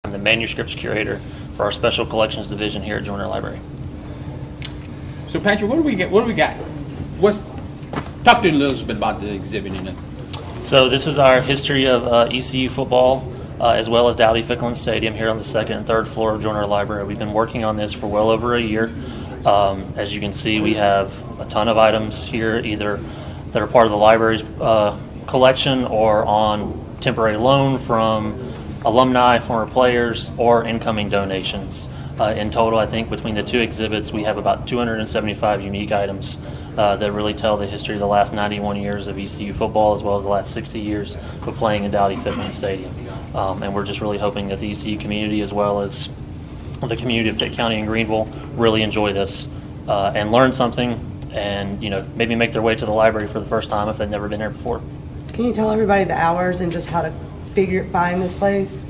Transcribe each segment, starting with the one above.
I'm the manuscripts curator for our special collections division here at Joyner Library. So Patrick, what do we got? Talk to a little bit about the exhibit in it. So this is our history of ECU football, as well as Dowdy Ficklen Stadium here on the second and third floor of Joyner Library. We've been working on this for well over a year. As you can see, we have a ton of items here, either that are part of the library's collection or on temporary loan from alumni, former players, or incoming donations. In total, I think between the two exhibits, we have about 275 unique items that really tell the history of the last 91 years of ECU football, as well as the last 60 years of playing in Dowdy Ficklen Stadium. And we're just really hoping that the ECU community, as well as the community of Pitt County and Greenville, really enjoy this and learn something, and maybe make their way to the library for the first time if they've never been here before. Can you tell everybody the hours and just how to find this place?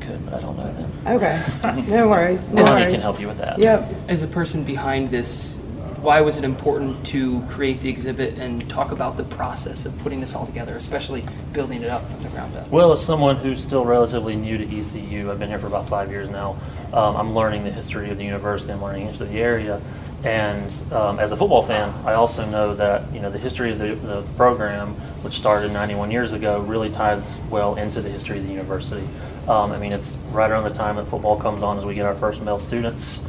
I could, but I don't know them. Okay, no worries. No Melanie worries. can help you with that. Yep. As a person behind this, why was it important to create the exhibit and talk about the process of putting this all together, especially building it up from the ground up? Well, as someone who's still relatively new to ECU, I've been here for about 5 years now. I'm learning the history of the university. I'm learning the history of the area. And as a football fan, I also know that the history of the program, which started 91 years ago, really ties well into the history of the university. I mean, it's right around the time that football comes on as we get our first male students,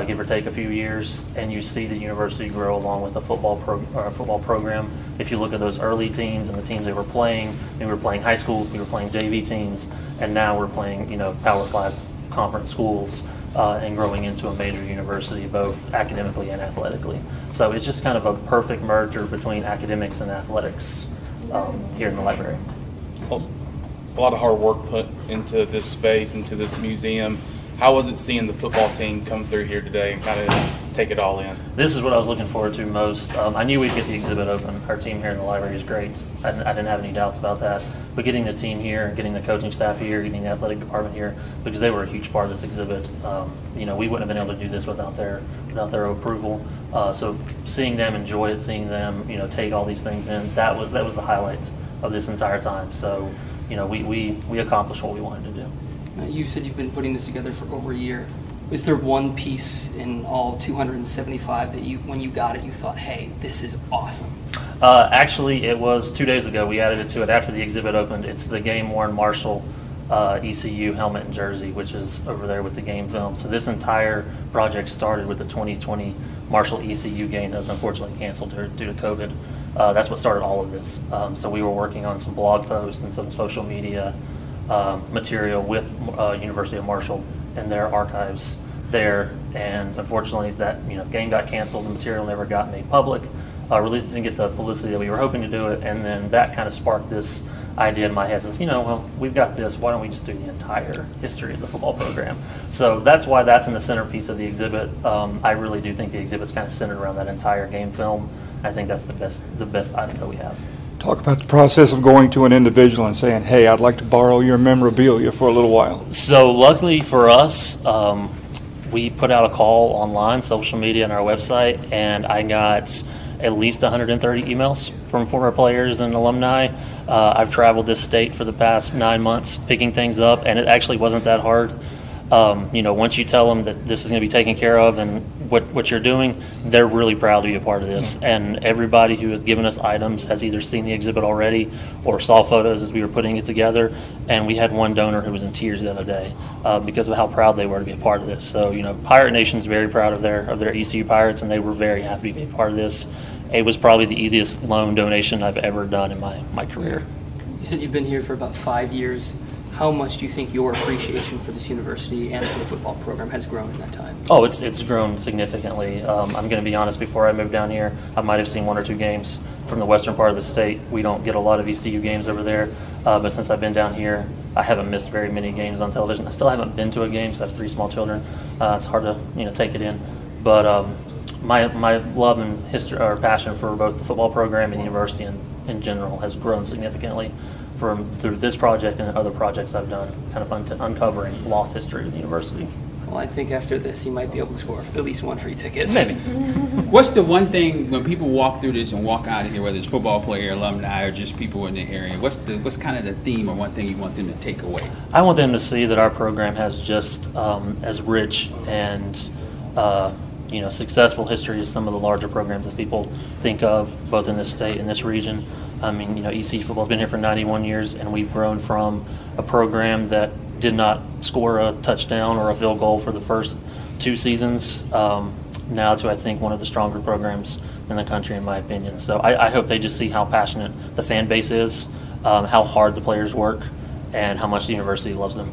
give or take a few years, and you see the university grow along with the football program. If you look at those early teams and the teams they were playing, we were playing high schools, we were playing JV teams, and now we're playing Power 5 conference schools. And growing into a major university, both academically and athletically. So it's just kind of a perfect merger between academics and athletics here in the library. Well, a lot of hard work put into this space, into this museum. How was it seeing the football team come through here today and kind of take it all in? This is what I was looking forward to most. I knew we'd get the exhibit open. Our team here in the library is great. I didn't have any doubts about that. But getting the team here, getting the coaching staff here, getting the athletic department here, because they were a huge part of this exhibit. We wouldn't have been able to do this without their approval. So seeing them enjoy it, seeing them take all these things in, that was the highlights of this entire time. So we accomplished what we wanted to do. You said you've been putting this together for over a year. Was there one piece in all 275 that when you got it, you thought, hey, this is awesome? Actually, it was 2 days ago. We added it to it after the exhibit opened. It's the game-worn Marshall ECU helmet and jersey, which is over there with the game film. So this entire project started with the 2020 Marshall ECU game that was unfortunately canceled due to COVID. That's what started all of this. So we were working on some blog posts and some social media material with University of Marshall and their archives there, and unfortunately that game got canceled. The material never got made public. Really didn't get the publicity that we were hoping to do it, and then that kind of sparked this idea in my head. Well, we've got this. Why don't we just do the entire history of the football program? So that's why that's in the centerpiece of the exhibit. I really do think the exhibit's kind of centered around that entire game film. I think that's the best item that we have. Talk about the process of going to an individual and saying, hey, I'd like to borrow your memorabilia for a little while. So luckily for us, we put out a call online, social media, and our website, and I got at least 130 emails from former players and alumni. I've traveled this state for the past 9 months picking things up, and it actually wasn't that hard. Once you tell them that this is going to be taken care of and what you're doing, they're really proud to be a part of this. And everybody who has given us items has either seen the exhibit already or saw photos as we were putting it together. And we had one donor who was in tears the other day because of how proud they were to be a part of this. So, Pirate Nation's very proud of their ECU Pirates, and they were very happy to be a part of this. It was probably the easiest loan donation I've ever done in my career. You said you've been here for about 5 years. How much do you think your appreciation for this university and for the football program has grown in that time? Oh, it's grown significantly. I'm going to be honest, before I moved down here, I might have seen 1 or 2 games from the western part of the state. We don't get a lot of ECU games over there, but since I've been down here, I haven't missed very many games on television. I still haven't been to a game because I have 3 small children. It's hard to take it in. But my love and history or passion for both the football program and the university in general has grown significantly through this project and other projects I've done, kind of uncovering lost history of the university. Well, I think after this, you might be able to score at least one free ticket. Maybe. What's the one thing when people walk through this and walk out of here, whether it's football player, alumni, or just people in the area? What's kind of the theme or one thing you want them to take away? I want them to see that our program has just as rich and successful history as some of the larger programs that people think of, both in this state and this region. I mean, ECU football's been here for 91 years, and we've grown from a program that did not score a touchdown or a field goal for the first 2 seasons now to, I think, one of the stronger programs in the country, in my opinion. So I hope they just see how passionate the fan base is, how hard the players work, and how much the university loves them.